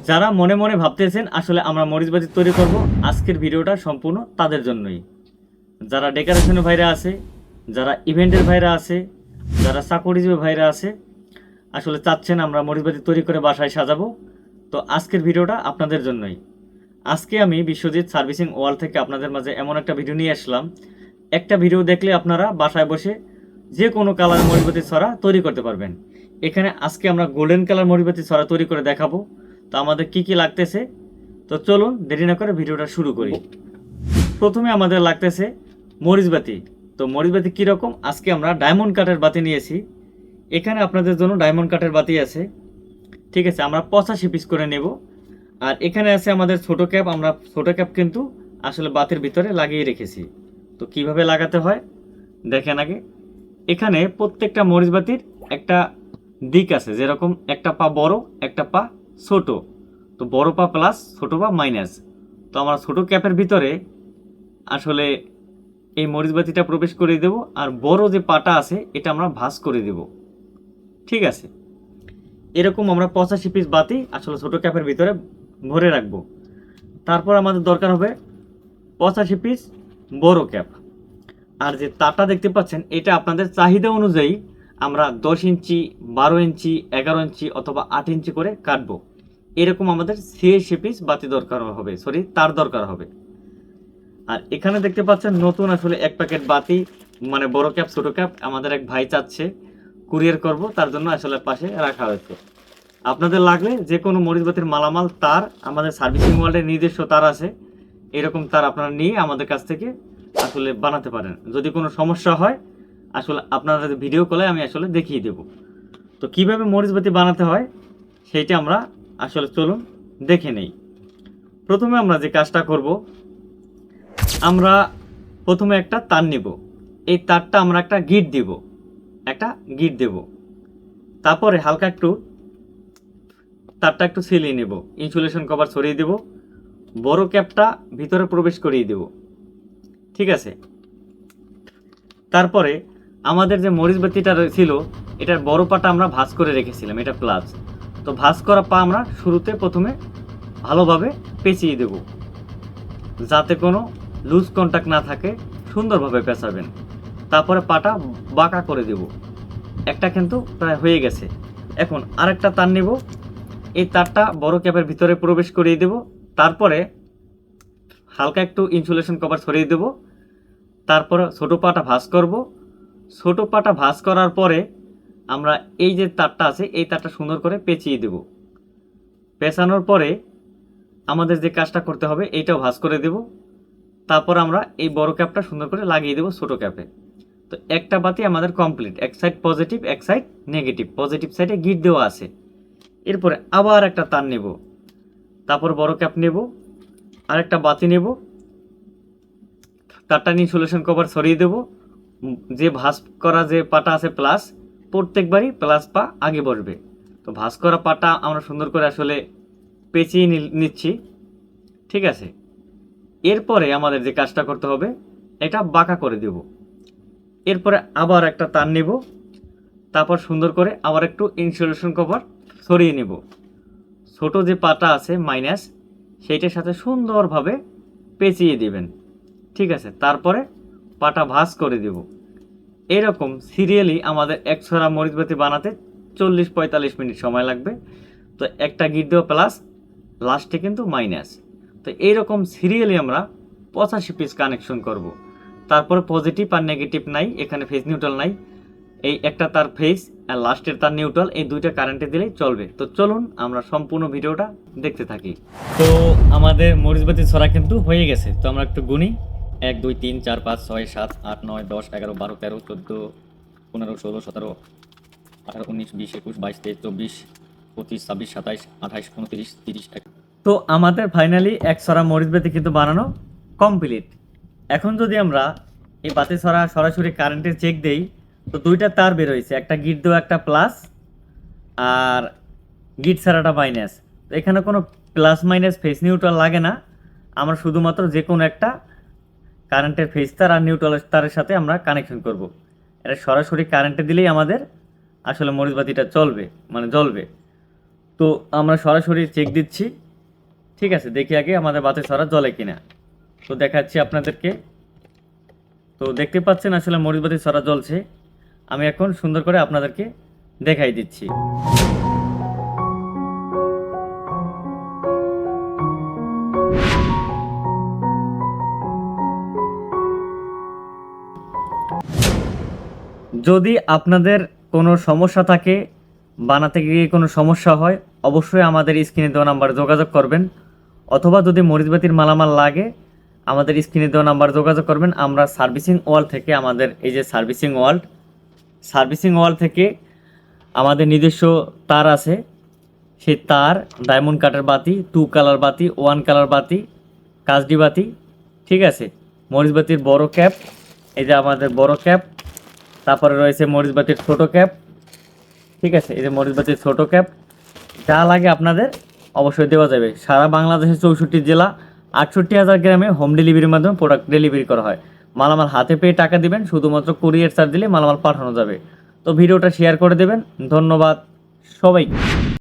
যারা মনে মনে ভাবতেছেন আসলে আমরা মরিচবাতি তৈরি করব, আজকের ভিডিওটা সম্পূর্ণ তাদের জন্যই। যারা ডেকোরেশনের ভাইরা আছে, যারা ইভেন্টের ভাইরা আছে, যারা চাকরিজীবী ভাইরা আছে, আসলে চাচ্ছেন আমরা মরিচবাতি তৈরি করে বাসায় সাজাবো, তো আজকের ভিডিওটা আপনাদের জন্যই। আজকে আমি বিশ্বজিৎ সার্ভিসিং ওয়াল থেকে আপনাদের মাঝে এমন একটা ভিডিও নিয়ে আসলাম, একটা ভিডিও দেখলে আপনারা বাসায় বসে যে কোনো কালার মরিচবাতি ছড়া তৈরি করতে পারবেন। এখানে আজকে আমরা গোল্ডেন কালার মরিচবাতি ছড়া তৈরি করে দেখাবো। তো আমাদের কি কি লাগতেছে, তো চলুন দেরি না করে ভিডিওটা শুরু করি। প্রথমে আমাদের লাগতেছে মরিচবাতি। তো মরিচবাতি কীরকম, আজকে আমরা ডায়মন্ড কাঠের বাতি নিয়েছি। এখানে আপনাদের জন্য ডায়মন্ড কাঠের বাতি আছে, ঠিক আছে, আমরা 85 পিস করে নেব। আর এখানে আছে আমাদের ছোট ক্যাপ, আমরা ছোট ক্যাপ কিন্তু আসলে বাতির ভিতরে লাগিয়ে রেখেছি। তো কিভাবে লাগাতে হয় দেখেন আগে। এখানে প্রত্যেকটা মরিচবাতির একটা দিক আছে, যেরকম একটা পা বড় একটা পা ছোট। তো বড় পা প্লাস ছোট পা মাইনাস। তো আমরা ছোট ক্যাপের ভিতরে আসলে এই মরিচবাতিটা প্রবেশ করে দেব, আর বড় যে পাটা আছে এটা আমরা ভাঁজ করে দেব, ঠিক আছে। এরকম আমরা 85 পিস বাতি আসলে ছোট ক্যাপের ভিতরে ভরে রাখবো। তারপর আমাদের দরকার হবে 85 পিস বড় ক্যাপ। আর যে তারটা দেখতে পাচ্ছেন এটা আপনাদের চাহিদা অনুযায়ী আমরা 10 ইঞ্চি, 12 ইঞ্চি, 11 ইঞ্চি অথবা 8 ইঞ্চি করে কাটবো। এরকম আমাদের 86 পিস বাতি দরকার হবে, তার দরকার হবে। আর এখানে দেখতে পাচ্ছেন নতুন আসলে এক প্যাকেট বাতি, মানে বড় ক্যাপ ছোট ক্যাপ আমাদের এক ভাই চাচ্ছে কুরিয়ার করব, তার জন্য আসলে পাশে রাখা হয়েছে। আপনাদের লাগলে যে কোনো মরিচবাতির মালামাল তার আমাদের সার্ভিসিং ওয়ার্ল্ডের নিজস্ব তার আছে, এরকম তার আপনারা নিয়ে আমাদের কাছ থেকে আসলে বানাতে পারেন। যদি কোনো সমস্যা হয় আসলে আপনাদের ভিডিও কলে আমি আসলে দেখিয়ে দেব। তো কিভাবে মরিচবাতি বানাতে হয় সেইটা আমরা আসলে চলুন দেখে নেই। প্রথমে আমরা যে কাজটা করব, আমরা প্রথমে একটা তার নিব। এই তারটা আমরা একটা গিট দেব। তারপরে হালকা একটু তারটা একটু ছিলিয়ে নেব, ইনসুলেশন কভার ছড়িয়ে দেব, বড় ক্যাপটা ভিতরে প্রবেশ করিয়ে দেব, ঠিক আছে। তারপরে আমাদের যে মরিচবাতিটা ছিল এটার বড় পাটা আমরা ভাঁজ করে রেখেছিলাম, এটা প্লাস। তো ভাঁজ করা পা আমরা শুরুতে প্রথমে ভালোভাবে পেঁচিয়ে দেব, যাতে কোনো লুজ কন্টাক্ট না থাকে, সুন্দরভাবে পেঁচাবেন। তারপরে পাটা বাঁকা করে দেব। একটা কিন্তু প্রায় হয়ে গেছে। এখন আরেকটা তার নেব, এই তারটা বড় ক্যাপের ভিতরে প্রবেশ করিয়ে দেব। তারপরে হালকা একটু ইনসুলেশন কভার ছড়িয়ে দেব। তারপরে ছোট পাটা ভাঁজ করব। ছোট পাটা ভাঁজ করার পরে আমরা এই যে তারটা আছে এই তারটা সুন্দর করে পেঁচিয়ে দেব। পেঁচানোর পরে আমাদের যে কাজটা করতে হবে এইটাও ভাঁজ করে দেব। তারপর আমরা এই বড় ক্যাপটা সুন্দর করে লাগিয়ে দেব ছোট ক্যাপে। তো একটা বাতি আমাদের কমপ্লিট, এক সাইড পজিটিভ এক সাইড নেগেটিভ। পজিটিভ সাইডে গিট দেওয়া আছে। এরপরে আবার একটা তার নেব, তারপর বড় ক্যাপ নেব, আরেকটা বাতি নেব, তারটা নিয়ে ইনসুলেশন কভার ছড়িয়ে দেব। যে ভাঁজ করা যে পাটা আছে প্লাস, প্রত্যেকবারই প্লাস পা আগে বসবে। তো ভাঁজ করা পাটা আমরা সুন্দর করে আসলে পেঁচিয়ে নিচ্ছি, ঠিক আছে। এরপরে আমাদের যে কাজটা করতে হবে এটা বাঁকা করে দেব। এরপরে আবার একটা তার নেব, তারপর সুন্দর করে আবার একটু ইনসুলেশন কভার ছড়িয়ে নেব। ছোট যে পাটা আছে মাইনাস, সেইটার সাথে সুন্দরভাবে পেঁচিয়ে দিবেন, ঠিক আছে। তারপরে পাটা ভাঁজ করে দেব। এরকম সিরিয়ালি আমাদের এক ছড়া মরিচবাতি বানাতে 40-45 মিনিট সময় লাগবে। তো একটা গিট দেওয়া প্লাস, লাস্টে কিন্তু মাইনাস। তো এইরকম সিরিয়ালি আমরা 85 পিস কানেকশন করব। তারপরে পজিটিভ আর নেগেটিভ নাই, এখানে ফেজ নিউট্রাল নাই, এই একটা তার ফেজ আর লাস্টের তার নিউট্রাল, এই দুইটা কারেন্টে দিলেই চলবে। তো চলুন আমরা সম্পূর্ণ ভিডিওটা দেখতে থাকি। তো আমাদের মরিচবাতি ছড়া কিন্তু হয়ে গেছে। তো আমরা একটু গুনি, 1 2 3 4 5 6 7 8 9 10 11 12 13 14 15 16 17 18 19 20 21 22 23 24 25 26 27 28 29 30 31। তো আমাদের ফাইনালি এক ছড়া মরিচবাতি কিন্তু বানানো কমপ্লিট। এখন যদি আমরা এই বাতি ছড়া সরাসরি কারেন্টের চেক দেই, তো দুইটা তার বের হয়েছে, একটা গিট দেওয়া একটা প্লাস, আর গিট ছাড়াটা মাইনাস। তো এখানে কোনো প্লাস মাইনাস ফেস নিউট্রাল লাগে না, আমরা শুধুমাত্র যে কোনো একটা কারেন্টের ফেজ তার আর নিউট্রাল তারের সাথে আমরা কানেকশন করব। এটা সরাসরি কারেন্টে দিলেই আমাদের আসলে মরিচবাতিটা চলবে, মানে জ্বলবে। তো আমরা সরাসরি চেক দিচ্ছি। ঠিক আছে, দেখি আগে আমাদের বাতি সরা জ্বলে কিনা। তো দেখাচ্ছি আপনাদেরকে। তো দেখতে পাচ্ছেন আসলে মরিচ বাতি সরা জ্বলছে। আমি এখন সুন্দর করে আপনাদেরকে দেখাই দিচ্ছি। যদি আপনাদের কোনো সমস্যা থাকে, বানাতে গিয়ে কোনো সমস্যা হয়, অবশ্যই আমাদের স্ক্রিনে দেওয়া নাম্বারে যোগাযোগ করবেন। অথবা যদি মরিচবাতির মালামাল লাগে, আমাদের স্ক্রিনে দেওয়া নাম্বারে যোগাযোগ করবেন। আমরা সার্ভিসিং ওয়াল থেকে, আমাদের এই যে সার্ভিসিং ওয়াল থেকে আমাদের নিজস্ব তার আছে। সেই তার, ডায়মন্ড কাটের বাতি, 2 কালার বাতি, 1 কালার বাতি, কাচডি বাতি, ঠিক আছে, মরিচবাতির বড় ক্যাপ, এই যে আমাদের বড় ক্যাপ, তারপরে রয়েছে মরিচবাতির ছোট ক্যাপ, ঠিক আছে, এই যে মরিচবাতির ছোট ক্যাপ, যা লাগে আপনাদের অবশ্যই দেওয়া যাবে। সারা বাংলাদেশের 64 জেলা, 68,000 গ্রামে হোম ডেলিভারির মাধ্যমে প্রোডাক্ট ডেলিভারি করা হয়। মালামাল হাতে পেয়ে টাকা দিবেন, শুধুমাত্র কুরিয়ার চার্জ দিলে মালামাল পাঠানো যাবে। তো ভিডিওটা শেয়ার করে দেবেন। ধন্যবাদ সবাইকে।